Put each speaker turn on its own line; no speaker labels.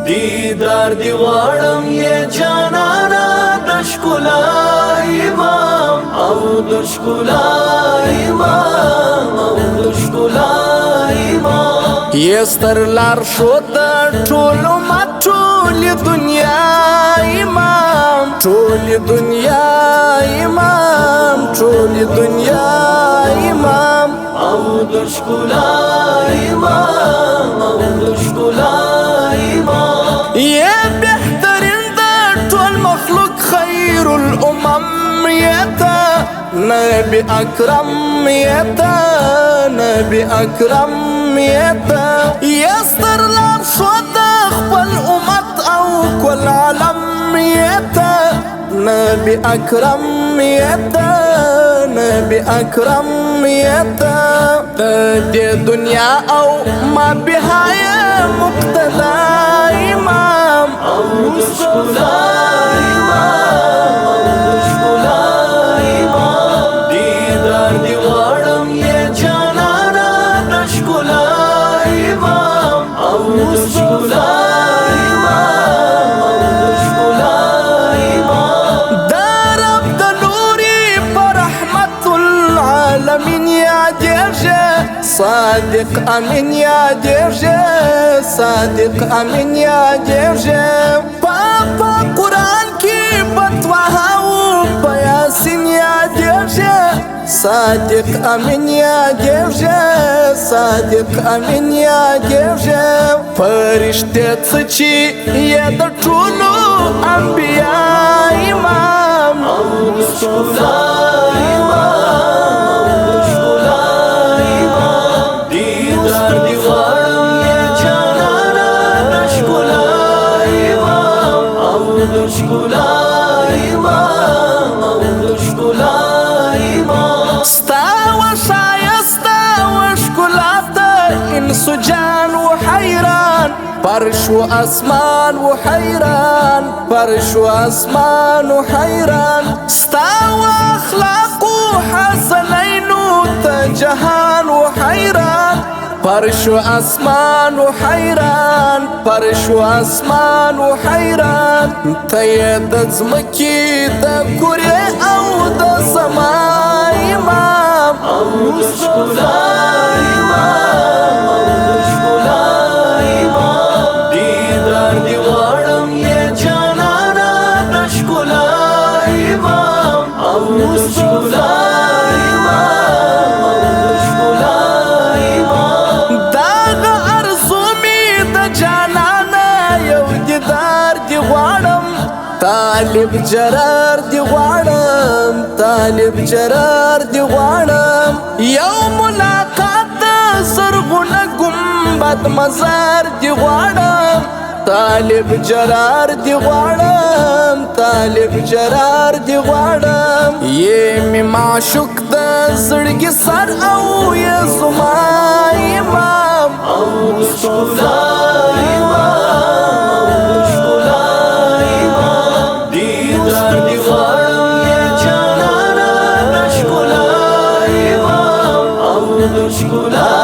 دیدار دی غواړم یې جانانا د ښکلا امام او د ښکلا امام او د ښکلا امام
یې ستر لارښود د ټول امت ټولې دنیا امام ټولې دنیا امام ټولې دنیا امام
او د ښکلا امام او د ښکلا امام
یہ بہترین دا ټول مخلوق خیر الامم یتا نبی اکرم یتا نبی اکرم یتا یستر لارښود خپل امت او کل عالم یتا نبی اکرم یتا نبی اکرم یتا دې دنیا او ما بهای مقتدا امام
او د ښکلا امام او د ښکلا امام دیدار دی غواړم یې جانانا د ښکلا امام او د ښکلا امام او د ښکلا امام
دا رب د نوري پر رحمت العالمین یادېږي صادق امین یادېږي صادق امین یادېږي په قرآن کې په طه او په یاسین یادېږي صادق امین یادېږي صادق امین یادېږي فرشتې څه چې یې د ټولو انبیا امام
او د ښکلا امام او د ښکلا امام دیدار دی غواړم یې جانانا د ښکلا امام او د ښکلا امام او د ښکلا امام
ستا و ښایسته و ښکلا ته انسو جان و حیران فرش و اسمان و حیران فرش و اسمان و حیران ستا و اخلاق و حسنینو ته جهان و حیران فرش و اسمان و حیران فرش و اسمان و حیران ته یې د ځمکې د کورې او د سما امام
او د ښکلا امام او د ښکلا امام دیدار دی غواړم یې جانانا د ښکلا امام او د ښکلا امام او د ښکلا امام
داغه ارزو می د جانانه یو دیدار دی غواړم طالب جرار دی غواړم طالب جرار دی غواړم یو ملاقات د زرغونه ګمبد مزار دی غواړم طالب جرار دی غواړم طالب جرار دی غواړم یې می معشوق د زړګي سر او یې زما امام
او د ښکلا امام او د ښکلا امام دیدار دی غواړم یې جانانا د ښکلا امام او د ښکلا